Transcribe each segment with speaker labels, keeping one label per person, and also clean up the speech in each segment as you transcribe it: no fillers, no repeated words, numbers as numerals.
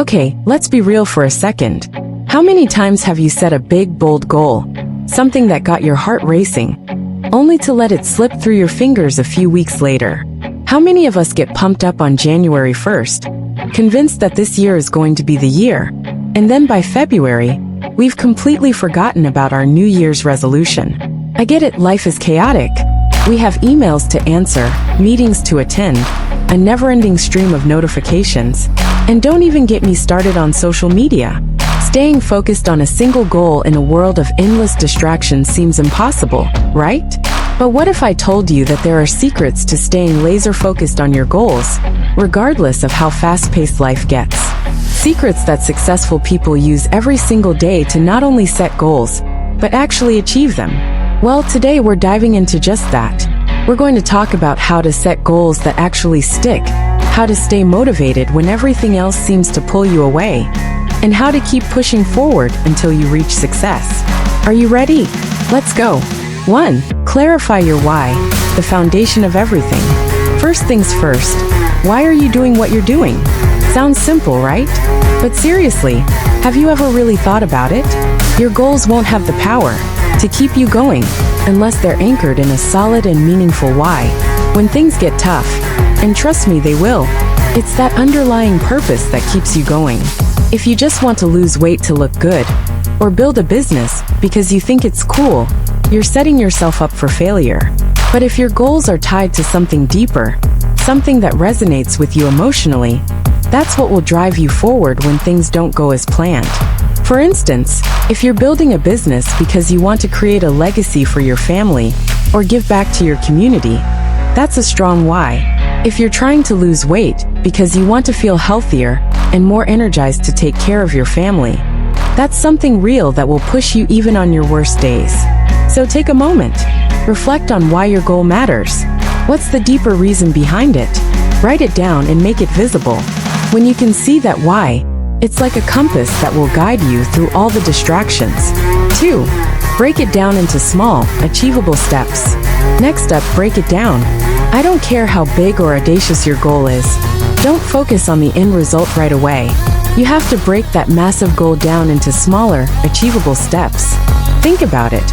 Speaker 1: Okay, let's be real for a second. How many times have you set a big, bold goal? Something that got your heart racing, only to let it slip through your fingers a few weeks later? How many of us get pumped up on January 1st, convinced that this year is going to be the year, and then by February, we've completely forgotten about our New Year's resolution? I get it, life is chaotic. We have emails to answer, meetings to attend, a never-ending stream of notifications, and don't even get me started on social media. Staying focused on a single goal in a world of endless distractions seems impossible, right? But what if I told you that there are secrets to staying laser-focused on your goals, regardless of how fast-paced life gets? Secrets that successful people use every single day to not only set goals, but actually achieve them. Well, today we're diving into just that. We're going to talk about how to set goals that actually stick, how to stay motivated when everything else seems to pull you away, and how to keep pushing forward until you reach success. Are you ready? Let's go. 1. Clarify your why, the foundation of everything. First things first, why are you doing what you're doing? Sounds simple, right? But seriously, have you ever really thought about it? Your goals won't have the power to keep you going unless they're anchored in a solid and meaningful why. When things get tough, and trust me, they will, it's that underlying purpose that keeps you going. If you just want to lose weight to look good, or build a business because you think it's cool, you're setting yourself up for failure. But if your goals are tied to something deeper, something that resonates with you emotionally, that's what will drive you forward when things don't go as planned. For instance, if you're building a business because you want to create a legacy for your family or give back to your community, that's a strong why. If you're trying to lose weight because you want to feel healthier and more energized to take care of your family, that's something real that will push you even on your worst days. So take a moment. Reflect on why your goal matters. What's the deeper reason behind it? Write it down and make it visible. When you can see that why, it's like a compass that will guide you through all the distractions. 2. Break it down into small, achievable steps. Next up, break it down. I don't care how big or audacious your goal is. Don't focus on the end result right away. You have to break that massive goal down into smaller, achievable steps. Think about it.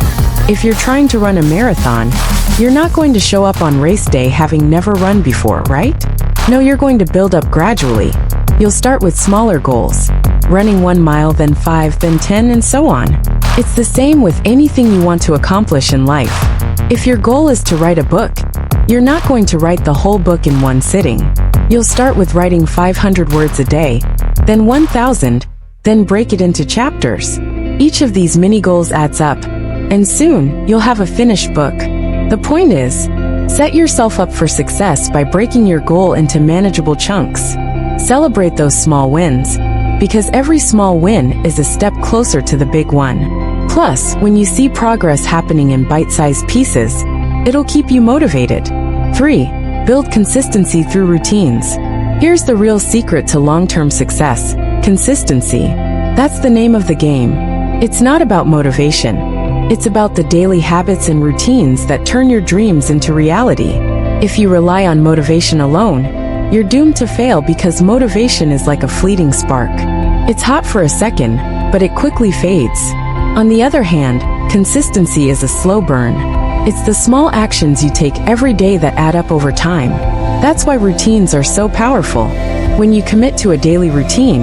Speaker 1: If you're trying to run a marathon, you're not going to show up on race day having never run before, right? No, you're going to build up gradually. You'll start with smaller goals, running 1 mile, then 5, then 10, and so on. It's the same with anything you want to accomplish in life. If your goal is to write a book, you're not going to write the whole book in one sitting. You'll start with writing 500 words a day, then 1,000, then break it into chapters. Each of these mini goals adds up, and soon you'll have a finished book. The point is, set yourself up for success by breaking your goal into manageable chunks. Celebrate those small wins, because every small win is a step closer to the big one. Plus, when you see progress happening in bite-sized pieces, it'll keep you motivated. 3. Build consistency through routines. Here's the real secret to long-term success: consistency. That's the name of the game. It's not about motivation. It's about the daily habits and routines that turn your dreams into reality. If you rely on motivation alone, you're doomed to fail because motivation is like a fleeting spark. It's hot for a second, but it quickly fades. On the other hand, consistency is a slow burn. It's the small actions you take every day that add up over time. That's why routines are so powerful. When you commit to a daily routine,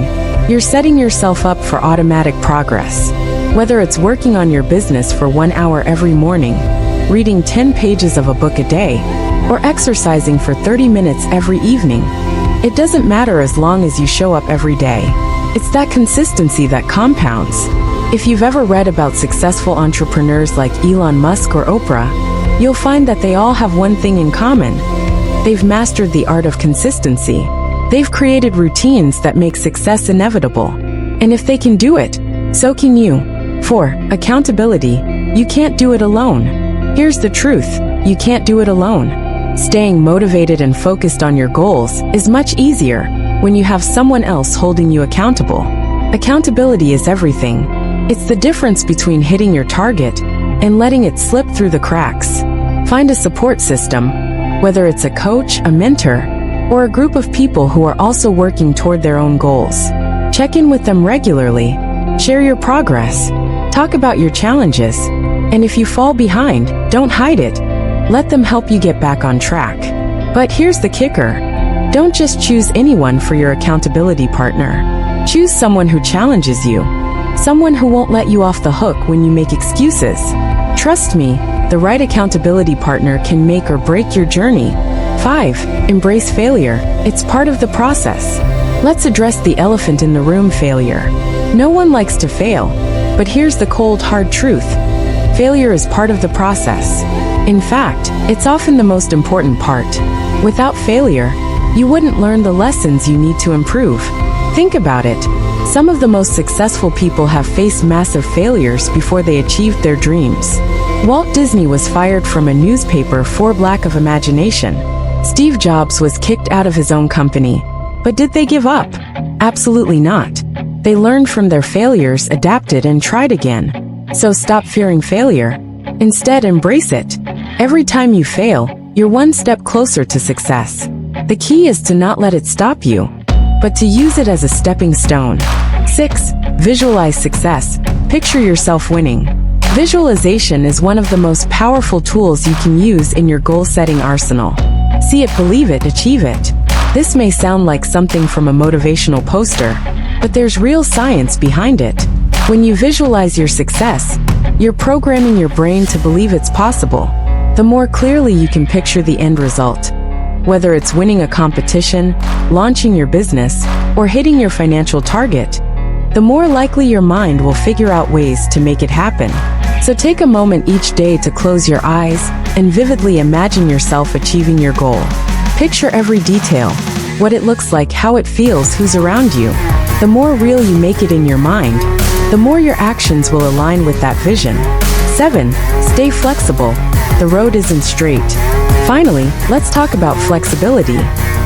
Speaker 1: you're setting yourself up for automatic progress. Whether it's working on your business for 1 hour every morning, reading 10 pages of a book a day, or exercising for 30 minutes every evening, it doesn't matter as long as you show up every day. It's that consistency that compounds. If you've ever read about successful entrepreneurs like Elon Musk or Oprah, you'll find that they all have one thing in common. They've mastered the art of consistency. They've created routines that make success inevitable. And if they can do it, so can you. 4. Accountability. You can't do it alone. Here's the truth: you can't do it alone. Staying motivated and focused on your goals is much easier when you have someone else holding you accountable. Accountability is everything. It's the difference between hitting your target and letting it slip through the cracks. Find a support system, whether it's a coach, a mentor, or a group of people who are also working toward their own goals. Check in with them regularly. Share your progress. Talk about your challenges. And if you fall behind, don't hide it. Let them help you get back on track. But here's the kicker. Don't just choose anyone for your accountability partner. Choose someone who challenges you. Someone who won't let you off the hook when you make excuses. Trust me, the right accountability partner can make or break your journey. 5. Embrace failure. It's part of the process. Let's address the elephant in the room: failure. No one likes to fail, but here's the cold, hard truth. Failure is part of the process. In fact, it's often the most important part. Without failure, you wouldn't learn the lessons you need to improve. Think about it. Some of the most successful people have faced massive failures before they achieved their dreams. Walt Disney was fired from a newspaper for lack of imagination. Steve Jobs was kicked out of his own company. But did they give up? Absolutely not. They learned from their failures, adapted, and tried again. So stop fearing failure. Instead, embrace it. Every time you fail, you're one step closer to success. The key is to not let it stop you, but to use it as a stepping stone. 6. Visualize success. Picture yourself winning. Visualization is one of the most powerful tools you can use in your goal-setting arsenal. See it, believe it, achieve it. This may sound like something from a motivational poster, but there's real science behind it. When you visualize your success, you're programming your brain to believe it's possible. The more clearly you can picture the end result, whether it's winning a competition, launching your business, or hitting your financial target, the more likely your mind will figure out ways to make it happen. So take a moment each day to close your eyes and vividly imagine yourself achieving your goal. Picture every detail, what it looks like, how it feels, who's around you. The more real you make it in your mind, the more your actions will align with that vision. 7. Stay flexible. The road isn't straight. Finally, let's talk about flexibility.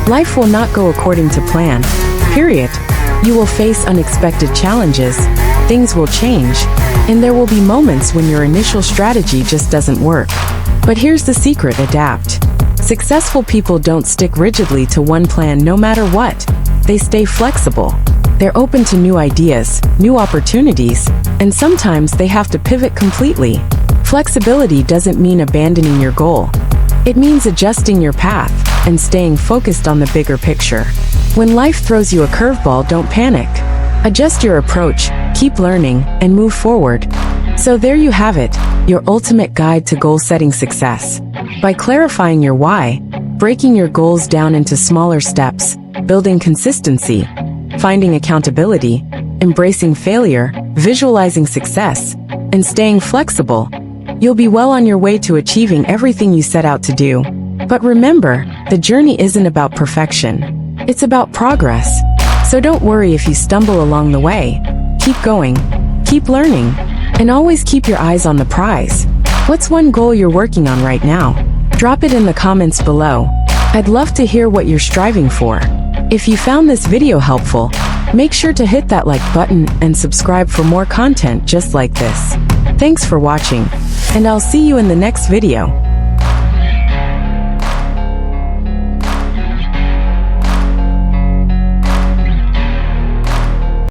Speaker 1: Life will not go according to plan. Period. You will face unexpected challenges, things will change, and there will be moments when your initial strategy just doesn't work. But here's the secret: adapt. Successful people don't stick rigidly to one plan no matter what. They stay flexible. They're open to new ideas, new opportunities, and sometimes they have to pivot completely. Flexibility doesn't mean abandoning your goal. It means adjusting your path and staying focused on the bigger picture. When life throws you a curveball, don't panic. Adjust your approach, keep learning, and move forward. So there you have it, your ultimate guide to goal-setting success. By clarifying your why, breaking your goals down into smaller steps, building consistency, finding accountability, embracing failure, visualizing success, and staying flexible, you'll be well on your way to achieving everything you set out to do. But remember, the journey isn't about perfection. It's about progress. So don't worry if you stumble along the way. Keep going, keep learning, and always keep your eyes on the prize. What's one goal you're working on right now? Drop it in the comments below. I'd love to hear what you're striving for. If you found this video helpful, make sure to hit that like button and subscribe for more content just like this. Thanks for watching, and I'll see you in the next video.